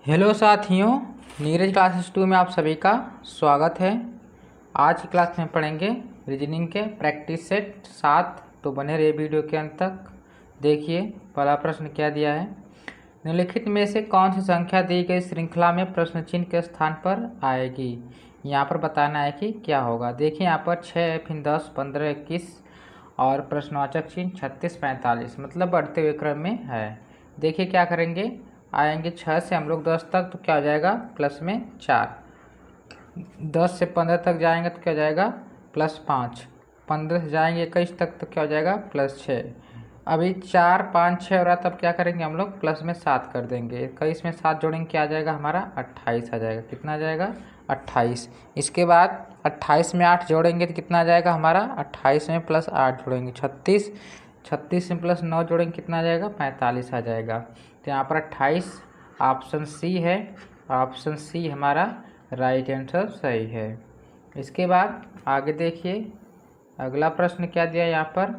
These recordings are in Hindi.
हेलो साथियों, नीरज क्लासेस 2 में आप सभी का स्वागत है। आज की क्लास में पढ़ेंगे रीजनिंग के प्रैक्टिस सेट 7। तो बने रहिए वीडियो के अंत तक। देखिए पहला प्रश्न क्या दिया है। निम्नलिखित में से कौन सी संख्या दी गई श्रृंखला में प्रश्न चिन्ह के स्थान पर आएगी। यहाँ पर बताना है कि क्या होगा। देखिए यहाँ पर 6, फिर 10, 15, 21 और प्रश्नवाचक चिन्ह 36, 45 मतलब बढ़ते हुए क्रम में है। देखिए क्या करेंगे, आएंगे 6 से हम लोग 10 तक तो क्या हो जाएगा प्लस में 4, 10 से 15 तक जाएंगे तो क्या हो जाएगा प्लस 5, 15 से जाएंगे 21 तक तो क्या हो जाएगा प्लस 6। अभी 4, 5, 6 हो रहा तब क्या करेंगे हम लोग प्लस में 7 कर देंगे। 21 में 7 जोड़ेंगे क्या आ जाएगा हमारा 28 आ जाएगा। कितना आ जाएगा 28। इसके बाद 28 में 8 जोड़ेंगे तो कितना आ जाएगा हमारा 28 में प्लस 8 जोड़ेंगे 36, 36 में प्लस 9 जोड़ेंगे कितना आ जाएगा 45 आ जाएगा। तो यहाँ पर 28 ऑप्शन सी है। ऑप्शन सी हमारा राइट आंसर सही है। इसके बाद आगे देखिए अगला प्रश्न क्या दिया है। यहाँ पर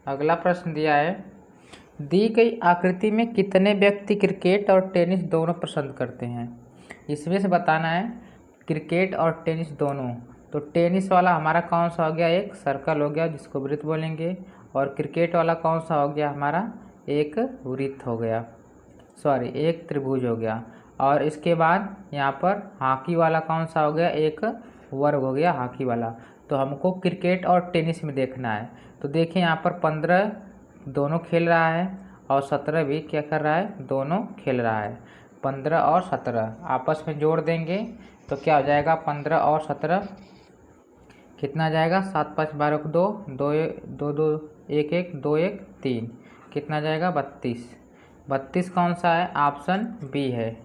अगला प्रश्न दिया है, दी गई आकृति में कितने व्यक्ति क्रिकेट और टेनिस दोनों पसंद करते हैं। इसमें से बताना है क्रिकेट और टेनिस दोनों। तो टेनिस वाला हमारा कौन सा हो गया, एक सर्कल हो गया जिसको वृत्त बोलेंगे, और क्रिकेट वाला कौन सा हो गया हमारा एक वृत्त हो गया, सॉरी एक त्रिभुज हो गया। और इसके बाद यहाँ पर हॉकी वाला कौन सा हो गया, एक वर्ग हो गया हॉकी वाला। तो हमको क्रिकेट और टेनिस में देखना है। तो देखिए यहाँ पर 15 दोनों खेल रहा है और 17 भी क्या कर रहा है, दोनों खेल रहा है। 15 और 17 आपस में जोड़ देंगे तो क्या हो जाएगा 15 और 17 कितना आ जाएगा 7, 5, 12 को 2, 2, 2, 2, 1, 1, 2, 1, 3 कितना आ जाएगा 32। 32 कौन सा है, ऑप्शन बी है।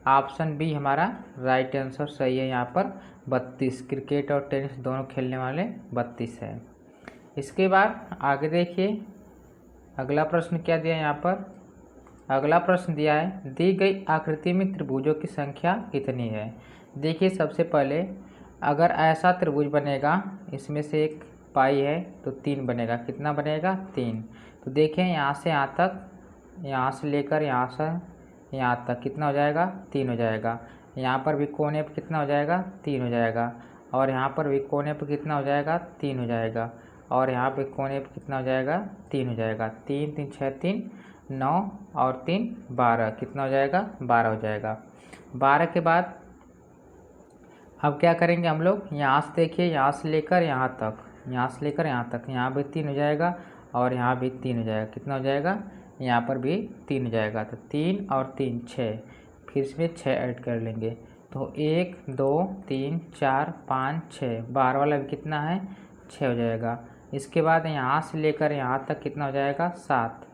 ऑप्शन बी हमारा राइट आंसर सही है। यहाँ पर 32 क्रिकेट और टेनिस दोनों खेलने वाले 32 है। इसके बाद आगे देखिए अगला प्रश्न क्या दिया है। यहाँ पर अगला प्रश्न दिया है, दी गई आकृति में त्रिभुजों की संख्या कितनी है। देखिए सबसे पहले अगर ऐसा त्रिभुज बनेगा, इसमें से एक पाई है तो 3 बनेगा। कितना बनेगा 3। तो देखें यहाँ से यहाँ तक, यहाँ से लेकर यहाँ से यहाँ तक कितना हो जाएगा 3 हो जाएगा। यहाँ पर भी कोने पर कितना हो जाएगा 3 हो जाएगा, और यहाँ पर भी कोने पर कितना हो जाएगा 3 हो जाएगा, और यहाँ पे कोने पर कितना हो जाएगा 3 हो जाएगा। 3, 3, 6, 3, 9 और 3, 12 कितना हो जाएगा 12 हो जाएगा। 12 के बाद अब क्या करेंगे हम लोग, यहाँ से देखिए यहाँ से लेकर यहाँ तक, यहाँ से लेकर यहाँ तक, यहाँ भी 3 हो जाएगा और यहाँ भी 3 हो जाएगा। कितना हो जाएगा यहाँ पर भी 3 हो जाएगा। तो 3 और 3 6, फिर इसमें 6 ऐड कर लेंगे तो 1, 2, 3, 4, 5, 6, 12 वाला भी कितना है 6 हो जाएगा। इसके बाद यहाँ से लेकर यहाँ तक कितना हो जाएगा 7,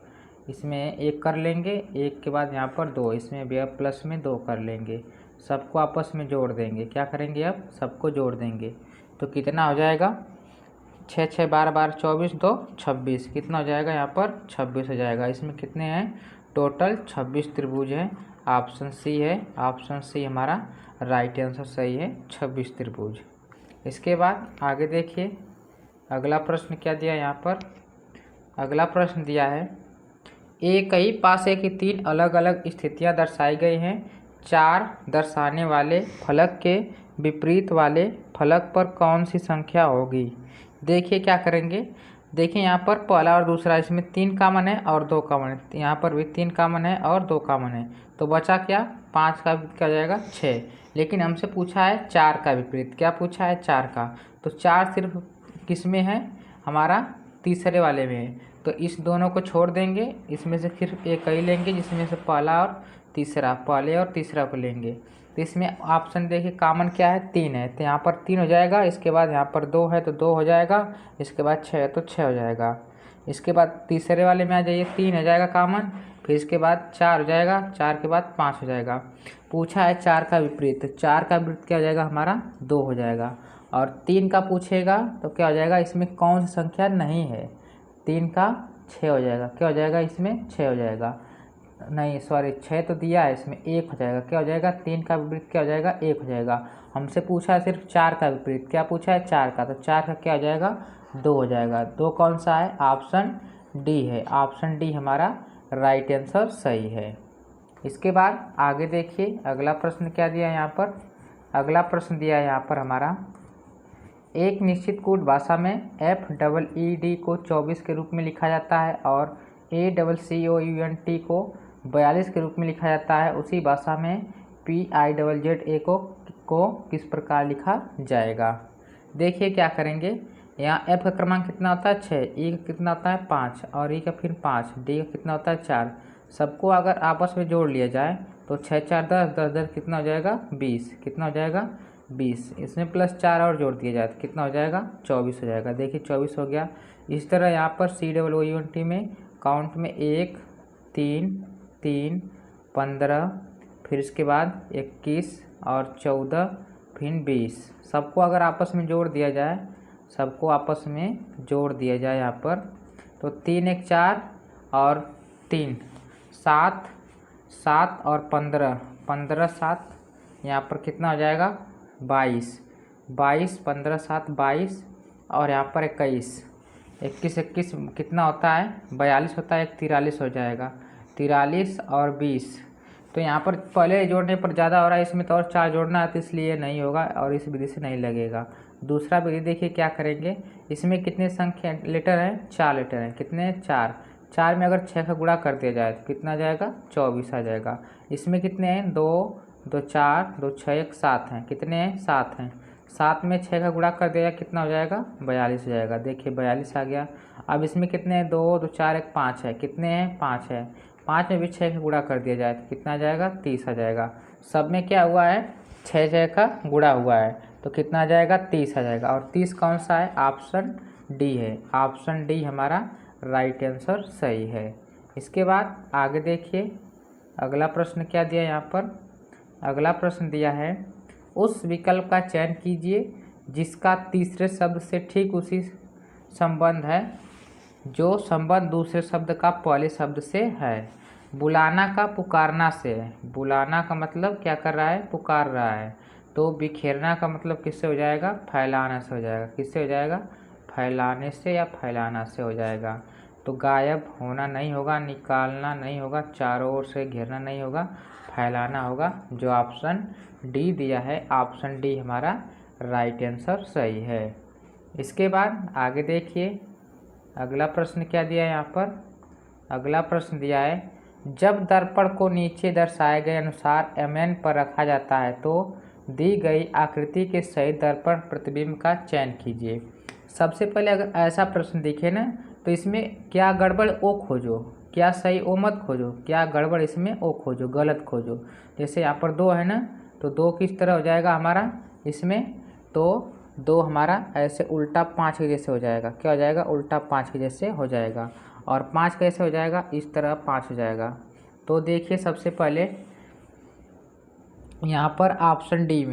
इसमें 1 कर लेंगे, 1 के बाद यहाँ पर 2, इसमें भी अब प्लस में 2 कर लेंगे, सबको आपस में जोड़ देंगे। क्या करेंगे अब सबको जोड़ देंगे तो कितना हो जाएगा 6, 6, 12, 12, 24, 2, 26 कितना हो जाएगा यहाँ पर 26 हो जाएगा। इसमें कितने हैं टोटल 26 त्रिभुज हैं। ऑप्शन सी है। ऑप्शन सी हमारा राइट आंसर सही है, 26 त्रिभुज। इसके बाद आगे देखिए अगला प्रश्न क्या दिया यहाँ पर। अगला प्रश्न दिया है, एक ही पासे की 3 अलग अलग स्थितियाँ दर्शाई गई हैं। 4 दर्शाने वाले फलक के विपरीत वाले फलक पर कौन सी संख्या होगी। देखिए क्या करेंगे, देखिए यहाँ पर पहला और दूसरा, इसमें 3 कॉमन है और 2 कॉमन है, यहाँ पर भी 3 कॉमन है और 2 कॉमन है, तो बचा क्या 5 का क्या हो जाएगा 6। लेकिन हमसे पूछा है 4 का विपरीत, क्या पूछा है 4 का, तो 4 सिर्फ किस में है हमारा तीसरे वाले में है। तो इस दोनों को छोड़ देंगे, इसमें से सिर्फ एक ही लेंगे जिसमें से पहला और तीसरा, पहले और तीसरा को लेंगे। तो इसमें ऑप्शन देखिए कॉमन क्या है 3 है, तो यहाँ पर 3 हो जाएगा। इसके बाद यहाँ पर 2 है तो 2 हो जाएगा। इसके बाद 6 है तो 6 हो जाएगा। इसके बाद तीसरे वाले में आ जाइए, 3 हो जाएगा कॉमन, फिर इसके बाद 4 हो जाएगा, 4 के बाद 5 हो जाएगा। पूछा है 4 का विपरीत, तो 4 का विपरीत क्या हो जाएगा हमारा 2 हो जाएगा। और 3 का पूछेगा तो क्या हो जाएगा, इसमें कौन सी संख्या नहीं है, 3 का 6 हो जाएगा। क्या हो जाएगा इसमें 6 हो जाएगा, नहीं सॉरी 6 तो दिया है, इसमें 1 हो जाएगा। क्या हो जाएगा 3 का विपरीत क्या हो जाएगा 1 हो जाएगा। हमसे पूछा है सिर्फ 4 का विपरीत, क्या पूछा है 4 का, तो 4 का क्या हो जाएगा 2 हो जाएगा। 2 कौन सा है, ऑप्शन डी है। ऑप्शन डी हमारा राइट आंसर सही है। इसके बाद आगे देखिए अगला प्रश्न क्या दिया है यहाँ पर। अगला प्रश्न दिया है यहाँ पर हमारा, एक निश्चित कूट भाषा में FEED को 24 के रूप में लिखा जाता है और ACCOUNT को 42 के रूप में लिखा जाता है। उसी भाषा में PIZZA को किस प्रकार लिखा जाएगा। देखिए क्या करेंगे, यहाँ F का क्रमांक कितना होता है 6, E का कितना होता है 5 और E का फिर 5, D का कितना होता है 4। सबको अगर आपस में जोड़ लिया जाए तो 6 4 10 10 10 कितना हो जाएगा 20, कितना हो जाएगा 20। इसमें +4 और जोड़ दिया जाए तो कितना हो जाएगा 24 हो जाएगा। देखिए 24 हो गया। इस तरह यहाँ पर COOUNT में काउंट में 1 3 3 15, फिर इसके बाद 21 और 14 फिर 20। सबको अगर आपस में जोड़ दिया जाए, सबको आपस में जोड़ दिया जाए यहाँ पर तो 3 1 4 और 3 7 7 और 15 15 7, यहाँ पर कितना हो जाएगा 22 22 15 7 22 और यहाँ पर 21 21 21 कितना होता है 42 होता है, एक 43 हो जाएगा। 43 और 20, तो यहाँ पर पहले जोड़ने पर ज़्यादा हो रहा है, इसमें तो और 4 जोड़ना है तो इसलिए नहीं होगा और इस विधि से नहीं लगेगा। दूसरा विधि देखिए क्या करेंगे, इसमें कितने संख्या लेटर हैं 4 लेटर हैं, कितने 4 में अगर 6 का गुणा कर दिया जाए तो कितना आ जाएगा 24 आ जाएगा। इसमें कितने हैं 2 2 4 2 6 1 7 हैं, कितने हैं 7 हैं। 7 में 6 का गुणा कर दिया जाए कितना हो जाएगा 42 हो जाएगा। देखिए 42 आ गया। अब इसमें कितने हैं 2 2 4 1 5 है, कितने हैं 5 है। 5 में भी 6 का गुणा कर दिया जाए तो कितना आ जाएगा 30 आ जाएगा। सब में क्या हुआ है 6 6 का गुणा हुआ है तो कितना आ जाएगा 30 आ जाएगा। और 30 कौन सा है, ऑप्शन डी है। ऑप्शन डी हमारा राइट आंसर सही है। इसके बाद आगे देखिए अगला प्रश्न क्या दिया यहाँ पर। अगला प्रश्न दिया है, उस विकल्प का चयन कीजिए जिसका तीसरे शब्द से ठीक उसी संबंध है जो संबंध दूसरे शब्द का पहले शब्द से है। बुलाना का पुकारना से है। बुलाना का मतलब क्या कर रहा है, पुकार रहा है। तो बिखेरना का मतलब किससे हो जाएगा, फैलाना से हो जाएगा। किससे हो जाएगा, फैलाने से या फैलाना से हो जाएगा। तो गायब होना नहीं होगा, निकालना नहीं होगा, चारों ओर से घेरना नहीं होगा, फैलाना होगा। जो ऑप्शन डी दिया है, ऑप्शन डी हमारा राइट आंसर सही है। इसके बाद आगे देखिए अगला प्रश्न क्या दिया है यहाँ पर। अगला प्रश्न दिया है, जब दर्पण को नीचे दर्शाए गए अनुसार MN पर रखा जाता है तो दी गई आकृति के सही दर्पण प्रतिबिंब का चयन कीजिए। सबसे पहले अगर ऐसा प्रश्न दिखे ना तो इसमें क्या गड़बड़ ओ खोजो, क्या सही ओ मत खोजो, क्या गड़बड़ इसमें ओ खोजो, गलत खोजो। जैसे यहाँ पर 2 है ना तो 2 किस तरह हो जाएगा हमारा इसमें, तो 2 हमारा ऐसे उल्टा 5 के जैसे हो जाएगा। क्या हो जाएगा, उल्टा 5 के जैसे हो जाएगा। और 5 कैसे हो जाएगा, इस तरह 5 हो जाएगा। तो देखिए सबसे पहले यहाँ पर ऑप्शन डी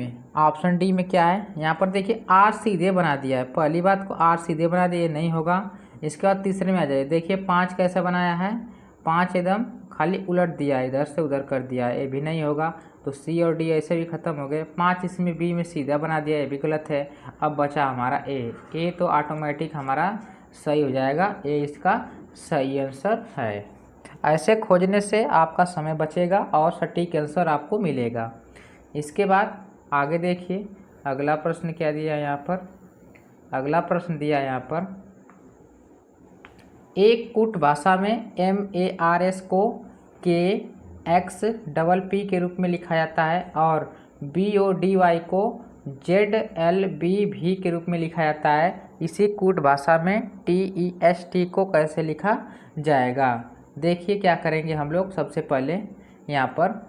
में क्या है, यहाँ पर देखिए आर सीधे बना दिया है। पहली बात को आर सीधे बना दिया, नहीं होगा। इसके बाद तीसरे में आ जाए, देखिए 5 कैसे बनाया है, 5 एकदम खाली उलट दिया है, इधर से उधर कर दिया है, ये भी नहीं होगा। तो सी और डी ऐसे भी खत्म हो गए। 5 इसमें बी में सीधा बना दिया, ये भी गलत है। अब बचा हमारा ए तो ऑटोमेटिक हमारा सही हो जाएगा, ए इसका सही आंसर है। ऐसे खोजने से आपका समय बचेगा और सटीक आंसर आपको मिलेगा। इसके बाद आगे देखिए अगला प्रश्न क्या दिया है यहाँ पर। अगला प्रश्न दिया है यहाँ पर, एक कूट भाषा में MARS को KXPP के रूप में लिखा जाता है और BODY को ZLBV के रूप में लिखा जाता है। इसी कूट भाषा में TEST को कैसे लिखा जाएगा। देखिए क्या करेंगे हम लोग, सबसे पहले यहाँ पर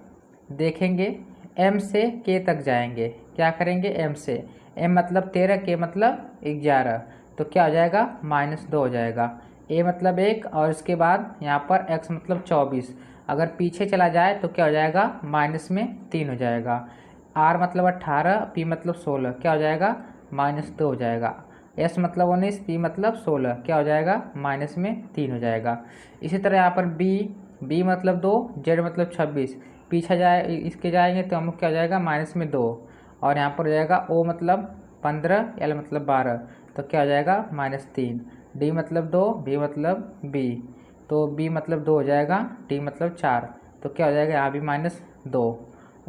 देखेंगे M से K तक जाएंगे। क्या करेंगे, M से, M मतलब 13, K मतलब 11, तो क्या हो जाएगा -2 हो जाएगा। A मतलब 1 और इसके बाद यहाँ पर X मतलब 24, अगर पीछे चला जाए तो क्या हो जाएगा -3 हो जाएगा। R मतलब 18, P मतलब 16, क्या हो जाएगा -2 हो जाएगा। S मतलब 19, P मतलब 16, क्या हो जाएगा -3 हो जाएगा। इसी तरह यहाँ पर B मतलब 2, Z मतलब 26, पीछे जाए इसके जाएंगे तो हम क्या हो जाएगा -2, और यहाँ पर हो जाएगा O मतलब 15, L मतलब 12, तो क्या हो जाएगा -3। D मतलब 2, B मतलब B, तो B मतलब 2 हो जाएगा, D मतलब 4, तो क्या हो जाएगा यहाँ भी -2।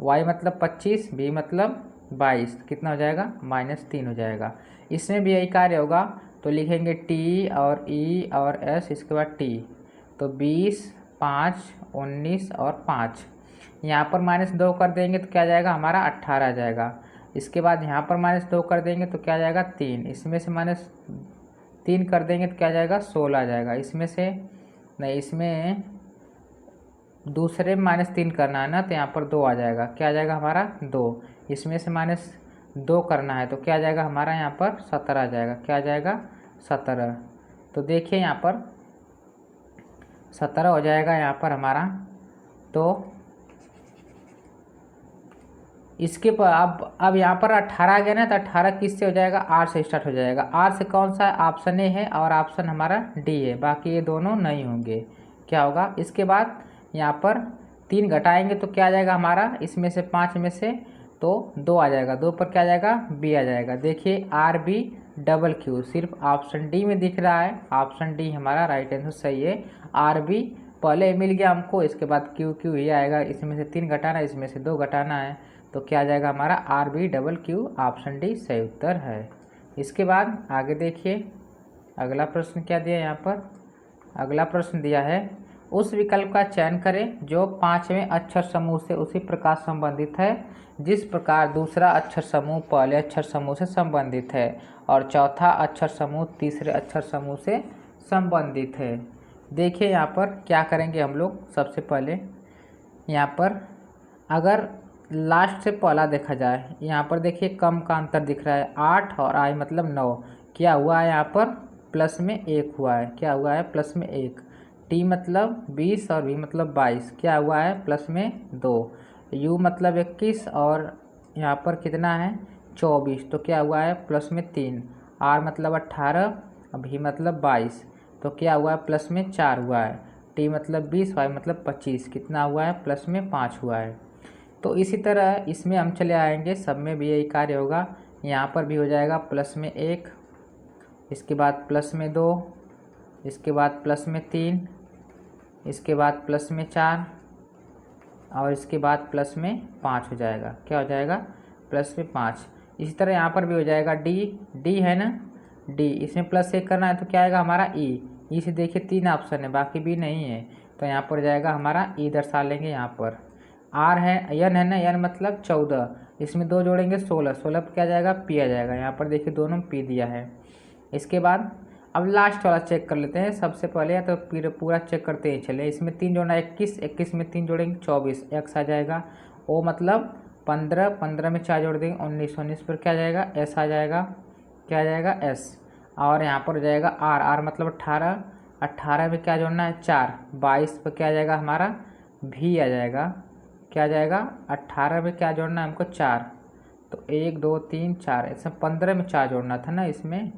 y मतलब 25, b मतलब 22, कितना हो जाएगा -3 हो जाएगा। इसमें भी यही कार्य होगा, तो लिखेंगे t और e और s, इसके बाद t, तो 20, 5, 19 और 5। यहाँ पर -2 कर देंगे तो क्या आ जाएगा हमारा 18 आ जाएगा। इसके बाद यहाँ पर -2 कर देंगे तो क्या आ जाएगा 3, इसमें से -3 कर देंगे तो क्या आ जाएगा 16 आ जाएगा। इसमें से नहीं, इसमें दूसरे में -3 करना है ना, तो यहाँ पर 2 आ जाएगा। क्या आ जाएगा हमारा 2, इसमें से -2 करना है तो क्या आ जाएगा हमारा यहाँ पर 17 आ जाएगा। क्या आ जाएगा 17। तो देखिए यहाँ पर 17 हो जाएगा यहाँ पर हमारा। तो इसके पर अब यहाँ पर 18 आ गया ना, तो 18 किससे हो जाएगा, आर से स्टार्ट हो जाएगा। आर से कौन सा है, ऑप्शन ए है और ऑप्शन हमारा डी है, बाकी ये दोनों नहीं होंगे। क्या होगा इसके बाद यहाँ पर 3 घटाएंगे तो क्या आ जाएगा हमारा, इसमें से 5 में से तो 2 आ जाएगा, 2 पर क्या आ जाएगा बी आ जाएगा। देखिए आर बी डबल क्यू सिर्फ ऑप्शन डी में दिख रहा है, ऑप्शन डी हमारा राइट आंसर सही है। आर बी पहले मिल गया हमको, इसके बाद क्यू क्यू ही आएगा, इसमें से 3 घटाना है, इसमें से 2 घटाना है, तो क्या आ जाएगा हमारा R B double Q, option D सही उत्तर है। इसके बाद आगे देखिए अगला प्रश्न क्या दिया यहाँ पर। अगला प्रश्न दिया है, उस विकल्प का चयन करें जो 5वें अक्षर समूह से उसी प्रकार संबंधित है जिस प्रकार दूसरा अक्षर समूह पहले अक्षर समूह से संबंधित है और चौथा अक्षर समूह तीसरे अक्षर समूह से संबंधित है। देखिए यहाँ पर क्या करेंगे हम लोग, सबसे पहले यहाँ पर अगर लास्ट से पहला देखा जाए, यहाँ पर देखिए कम का अंतर दिख रहा है 8 और आई मतलब 9, क्या हुआ है यहाँ पर प्लस में 1 हुआ है। क्या हुआ है प्लस में 1। टी मतलब 20 और वी मतलब 22, क्या हुआ है प्लस में 2। यू मतलब 21 और यहाँ पर कितना है 24, तो क्या हुआ है प्लस में 3। आर मतलब 18, वी मतलब 22, तो क्या हुआ है प्लस में 4 हुआ है। टी मतलब 20, वाई मतलब 25, कितना हुआ है प्लस में 5 हुआ है। तो इसी तरह इसमें हम चले आएंगे, सब में भी यही कार्य होगा। यहाँ पर भी हो जाएगा प्लस में 1, इसके बाद प्लस में 2, इसके बाद प्लस में 3, इसके बाद प्लस में 4 और इसके बाद प्लस में 5 हो जाएगा। क्या हो जाएगा प्लस में 5। इसी तरह यहाँ पर भी हो जाएगा डी है ना, डी, इसमें प्लस 1 करना है तो क्या आएगा हमारा ई से देखिए 3 ऑप्शन है, बाकी भी नहीं है, तो यहाँ पर जाएगा हमारा ई दर्शा लेंगे। यहाँ पर आर है, एन है ना, एन मतलब 14, इसमें 2 जोड़ेंगे 16, 16 पर क्या जाएगा पी आ जाएगा। यहाँ पर देखिए दोनों पी दिया है। इसके बाद अब लास्ट वाला चेक कर लेते हैं सबसे पहले, तो फिर पूरा चेक करते ही चले। इसमें 3 जोड़ना 21, 21 में 3 जोड़ेंगे 24, एक्स आ जाएगा। ओ मतलब 15, 15 में 4 जोड़ देंगे 19, 19 पर क्या आ जाएगा एस आ जाएगा। क्या आ जाएगा एस। और यहाँ पर हो जाएगा आर मतलब 18, 18 में क्या जोड़ना है 4, 22 पर क्या आ जाएगा हमारा भी आ जाएगा। क्या आ जाएगा 18 में क्या जोड़ना है हमको 4, तो 1 2 3 4, इसमें 15 में 4 जोड़ना था ना, इसमें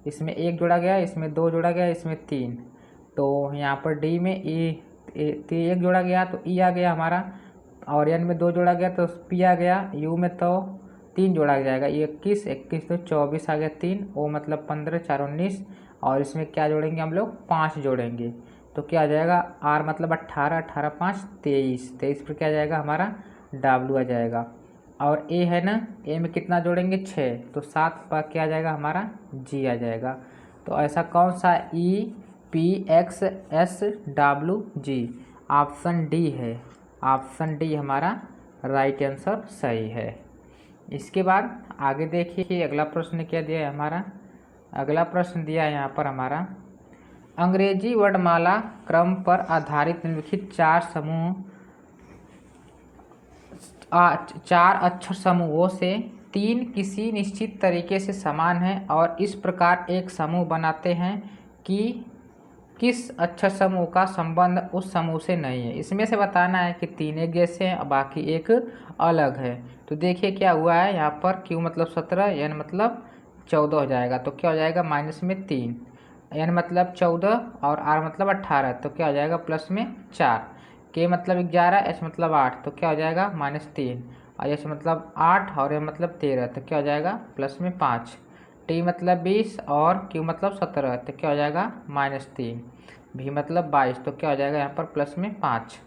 1 जोड़ा गया, इसमें 2 जोड़ा गया, इसमें 3, तो यहाँ पर डी में ई 1 जोड़ा गया तो ई आ गया हमारा, और एन में 2 जोड़ा गया तो पी आ गया। यू में तो 3 जोड़ा जाएगा, 21 21 तो 24 आ गया 3, ओ मतलब 15 4 19, और इसमें क्या जोड़ेंगे हम लोग 5 जोड़ेंगे, तो क्या आ जाएगा आर मतलब 18, 18 5 23, 23 पर क्या आ जाएगा हमारा डब्ल्यू आ जाएगा। और ए है ना, ए में कितना जोड़ेंगे 6, तो 7 पर क्या आ जाएगा हमारा जी आ जाएगा। तो ऐसा कौन सा E P x S W G, option D है, ऑप्शन डी हमारा राइट आंसर सही है। इसके बाद आगे देखिए कि अगला प्रश्न क्या दिया है हमारा। अगला प्रश्न दिया है यहाँ पर हमारा, अंग्रेजी वर्णमाला क्रम पर आधारित निम्नलिखित 4 अक्षर समूहों से 3 किसी निश्चित तरीके से समान हैं और इस प्रकार एक समूह बनाते हैं कि किस अक्षर समूह का संबंध उस समूह से नहीं है। इसमें से बताना है कि 3 एक जैसे हैं और बाकी एक अलग है। तो देखिए क्या हुआ है यहाँ पर, क्यू मतलब 17, एन मतलब 14 हो जाएगा, तो क्या हो जाएगा माइनस में 3, एन मतलब 14 और आर मतलब 18, तो क्या हो जाएगा प्लस में 4, के मतलब 11, एच मतलब 8, तो क्या हो जाएगा -3, और एच मतलब 8 और एम मतलब 13, तो क्या हो जाएगा प्लस में 5, टी मतलब 20 और क्यू मतलब 17, तो क्या हो जाएगा -3, भी मतलब 22, तो क्या हो जाएगा यहाँ पर प्लस में 5।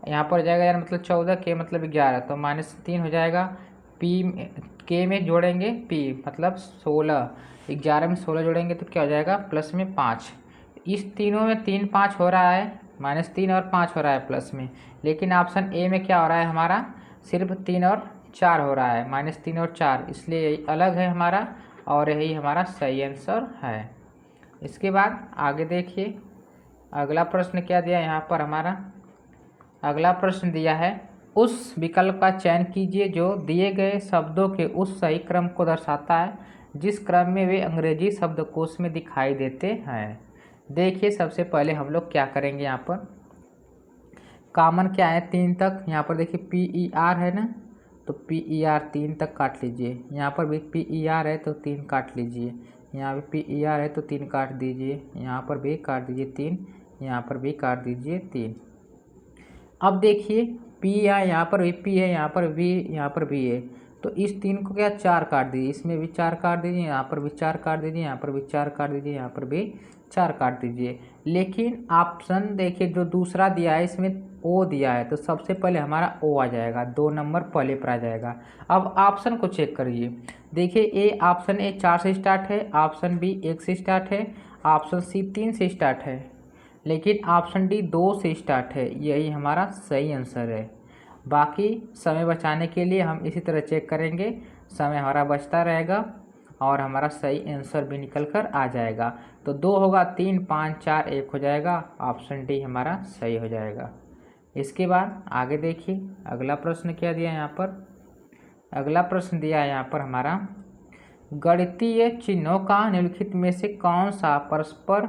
यहाँ पर हो जाएगा यार मतलब 14 के मतलब 11, तो -3 हो जाएगा। पी के में जोड़ेंगे पी मतलब 16, 11 में 16 जोड़ेंगे तो क्या हो जाएगा प्लस में 5। इस तीनों में 3 5 हो रहा है, -3 और 5 हो रहा है प्लस में, लेकिन ऑप्शन ए में क्या हो रहा है हमारा सिर्फ 3 और 4 हो रहा है, -3 और 4, इसलिए यही अलग है हमारा और यही हमारा सही आंसर है। इसके बाद आगे देखिए अगला प्रश्न क्या दिया यहाँ पर हमारा। अगला प्रश्न दिया है उस विकल्प का चयन कीजिए जो दिए गए शब्दों के उस सही क्रम को दर्शाता है जिस क्रम में वे अंग्रेजी शब्दकोश में दिखाई देते हैं। देखिए सबसे पहले हम लोग क्या करेंगे, यहाँ पर कॉमन क्या है 3 तक, यहाँ पर देखिए PER है ना, तो PER 3 तक काट लीजिए, यहाँ पर भी PER है तो 3 काट लीजिए, यहाँ भी PER है तो 3 काट दीजिए, यहाँ पर भी काट दीजिए 3, यहाँ पर भी काट दीजिए 3। अब देखिए P है, यहाँ पर भी P है, यहाँ पर भी, यहाँ पर भी है, तो इस 3 को क्या 4 काट दीजिए, इसमें भी 4 काट दीजिए, यहाँ पर भी 4 काट दीजिए, यहाँ पर भी 4 काट दीजिए, यहाँ पर भी 4 काट दीजिए। लेकिन ऑप्शन देखिए जो दूसरा दिया है इसमें O दिया है, तो सबसे पहले हमारा O आ जाएगा, 2 नंबर पहले पर आ जाएगा। अब ऑप्शन को चेक करिए, देखिए ऑप्शन ए 4 से स्टार्ट है, ऑप्शन बी 1 से स्टार्ट है, ऑप्शन सी 3 से स्टार्ट है, लेकिन ऑप्शन डी 2 से स्टार्ट है, यही हमारा सही आंसर है। बाकी समय बचाने के लिए हम इसी तरह चेक करेंगे, समय हमारा बचता रहेगा और हमारा सही आंसर भी निकल कर आ जाएगा। तो 2 होगा, 3 5 4 1 हो जाएगा, ऑप्शन डी हमारा सही हो जाएगा। इसके बाद आगे देखिए अगला प्रश्न क्या दिया है यहाँ पर। अगला प्रश्न दिया है यहाँ पर हमारा गणितीय चिन्हों का निम्नलिखित में से कौन सा परस्पर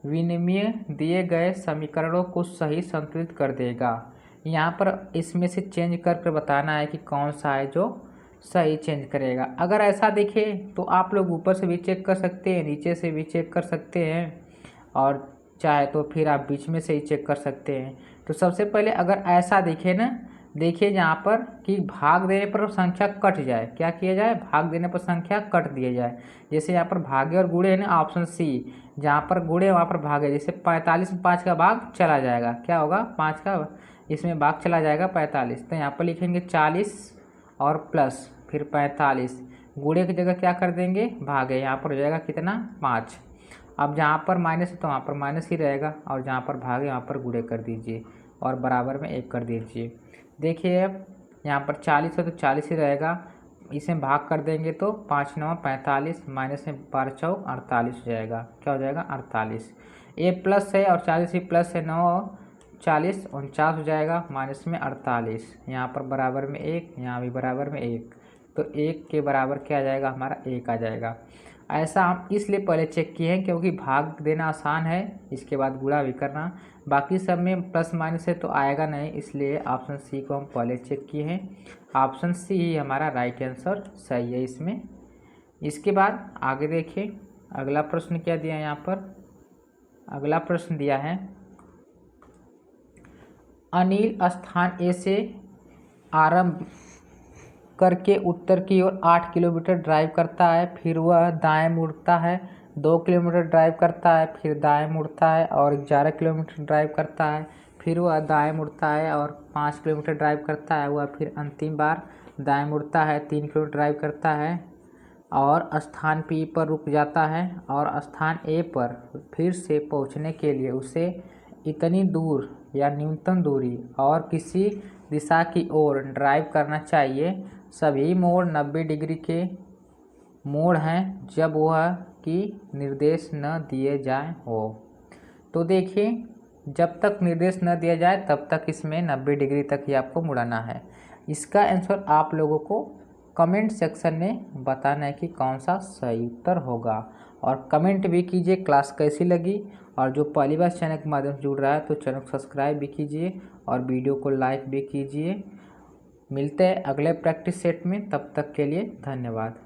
विनिमय दिए गए समीकरणों को सही संतुलित कर देगा। यहाँ पर इसमें से चेंज कर बताना है कि कौन सा है जो सही चेंज करेगा। अगर ऐसा दिखे तो आप लोग ऊपर से भी चेक कर सकते हैं, नीचे से भी चेक कर सकते हैं, और चाहे तो फिर आप बीच में से ही चेक कर सकते हैं। तो सबसे पहले अगर ऐसा दिखे ना, देखिए यहाँ पर कि भाग देने पर संख्या कट जाए, क्या किया जाए, भाग देने पर संख्या कट दिया जाए। जैसे यहाँ पर भागे और गुणे है ना, ऑप्शन सी, जहाँ पर गुणे वहाँ पर भागे, जैसे 45 में 5 का भाग चला जाएगा, क्या होगा 5 का इसमें भाग चला जाएगा 45, तो यहाँ पर लिखेंगे 40 और प्लस फिर 45, गुणे की जगह क्या कर देंगे भागे, यहाँ पर हो जाएगा कितना 5। अब जहाँ पर माइनस है तो वहाँ पर माइनस ही रहेगा, और जहाँ पर भागे वहाँ पर गुणे कर दीजिए और बराबर में 1 कर दीजिए। देखिए अब यहाँ पर 40 है तो 40 ही रहेगा, इसे भाग कर देंगे तो 5 9 45, माइनस में 12 चौक 48 हो जाएगा, क्या हो जाएगा 48। ये प्लस है और 40 ही प्लस है, 9 40 49 हो जाएगा, माइनस में 48, यहाँ पर बराबर में 1, यहाँ भी बराबर में 1, तो 1 के बराबर क्या आ जाएगा हमारा 1 आ जाएगा। ऐसा हम इसलिए पहले चेक किए हैं क्योंकि भाग देना आसान है, इसके बाद गुणा भी करना, बाकी सब में प्लस माइनस है तो आएगा नहीं, इसलिए ऑप्शन सी को हम पहले चेक किए हैं। ऑप्शन सी ही हमारा राइट आंसर सही है इसमें। इसके बाद आगे देखिए अगला प्रश्न क्या दिया है यहाँ पर। अगला प्रश्न दिया है अनिल स्थान ए से आरंभ करके उत्तर की ओर 8 किलोमीटर ड्राइव करता है, फिर वह दाएं मुड़ता है, 2 किलोमीटर ड्राइव करता है, फिर दाएं मुड़ता है और 11 किलोमीटर ड्राइव करता है, फिर वह दाएं मुड़ता है और 5 किलोमीटर ड्राइव करता है, वह फिर अंतिम बार दाएं मुड़ता है, 3 किलोमीटर ड्राइव करता है और स्थान P पर रुक जाता है, और स्थान A पर फिर से पहुंचने के लिए उसे इतनी दूर या न्यूनतम दूरी और किसी दिशा की ओर ड्राइव करना चाहिए। सभी मोड़ 90 डिग्री के मोड़ हैं जब वह कि निर्देश न दिए जाए हो। तो देखिए जब तक निर्देश न दिया जाए तब तक इसमें 90 डिग्री तक ही आपको मुड़ाना है। इसका आंसर आप लोगों को कमेंट सेक्शन में बताना है कि कौन सा सही उत्तर होगा, और कमेंट भी कीजिए क्लास कैसी लगी, और जो पहली बार चैनल के माध्यम से जुड़ रहा है तो चैनल को सब्सक्राइब भी कीजिए और वीडियो को लाइक भी कीजिए। मिलते हैं अगले प्रैक्टिस सेट में, तब तक के लिए धन्यवाद।